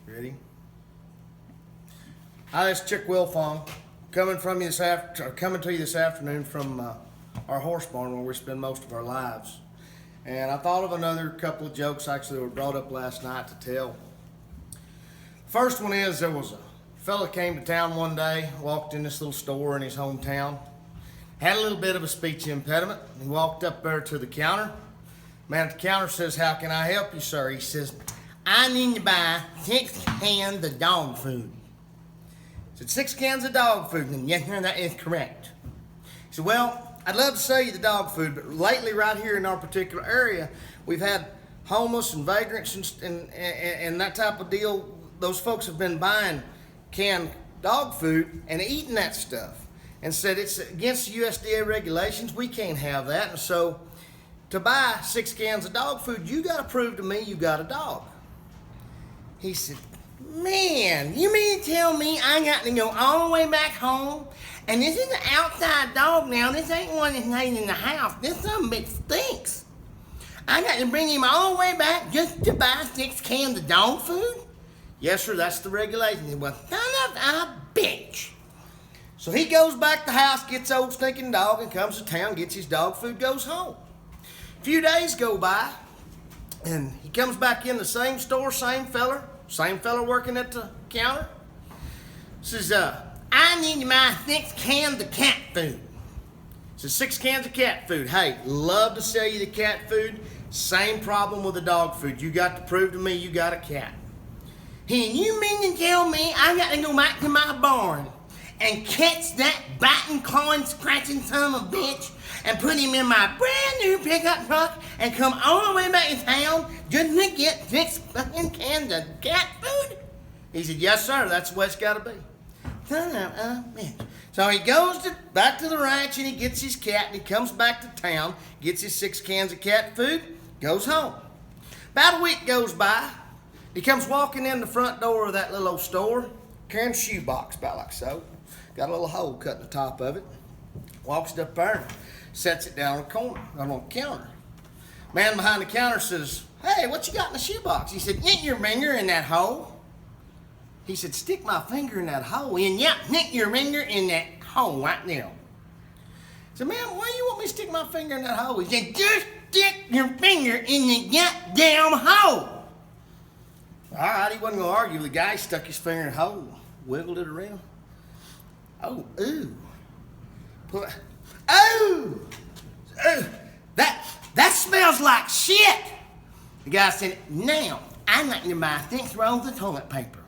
Ready? Hi, this is Chick Wilfong, coming to you this afternoon from our horse barn where we spend most of our lives. And I thought of another couple of jokes actually that were brought up last night to tell. First one is, there was a fella came to town one day, walked in this little store in his hometown, had a little bit of a speech impediment. He walked up there to the counter. Man at the counter says, "How can I help you, sir?" He says, "I need to buy 6 cans of dog food." He said, 6 cans of dog food? And yes, sir, that is correct. He said, "Well, I'd love to sell you the dog food, but lately right here in our particular area, we've had homeless and vagrants and that type of deal. Those folks have been buying canned dog food and eating that stuff, and said it's against the USDA regulations. We can't have that. And so to buy 6 cans of dog food, you got to prove to me you got a dog." He said, "Man, you mean to tell me I got to go all the way back home? And this is an outside dog now. This ain't one that's laid in the house. This son bitch stinks. I got to bring him all the way back just to buy 6 cans of dog food?" "Yes, sir, that's the regulation." He said, "Well, son of a bitch." So he goes back to the house, gets old stinking dog, and comes to town, gets his dog food, goes home. A few days go by, and he comes back in the same store, same fella working at the counter. Says, "I need to buy 6 cans of cat food." Says, 6 cans of cat food. "Hey, love to sell you the cat food. Same problem with the dog food. You got to prove to me you got a cat." "Hey, you mean to tell me I got to go back to my barn and catch that biting, clawing, scratching son of a bitch and put him in my brand new pickup truck and come all the way back to town just to get 6 fucking cans of cat food?" He said, "Yes, sir, that's the way it's got to be." Son of a bitch. So he goes back to the ranch and he gets his cat and he comes back to town, gets his 6 cans of cat food, goes home. About a week goes by. He comes walking in the front door of that little old store, carrying a shoebox about like so. Got a little hole cut in the top of it. Walks up there, sets it down on the counter. Man behind the counter says, "Hey, what you got in the shoebox?" He said, "Stick your finger in that hole." He said, "Stick my finger in that hole?" And "Yeah, stick your finger in that hole right now." He said, "Man, why you want me to stick my finger in that hole?" He said, "Just stick your finger in the goddamn hole." All right, he wasn't going to argue. The guy stuck his finger in the hole, wiggled it around. Oh, ooh. Oh! That smells like shit! The guy said, "Now, I'd like to buy 6 rolls of toilet paper."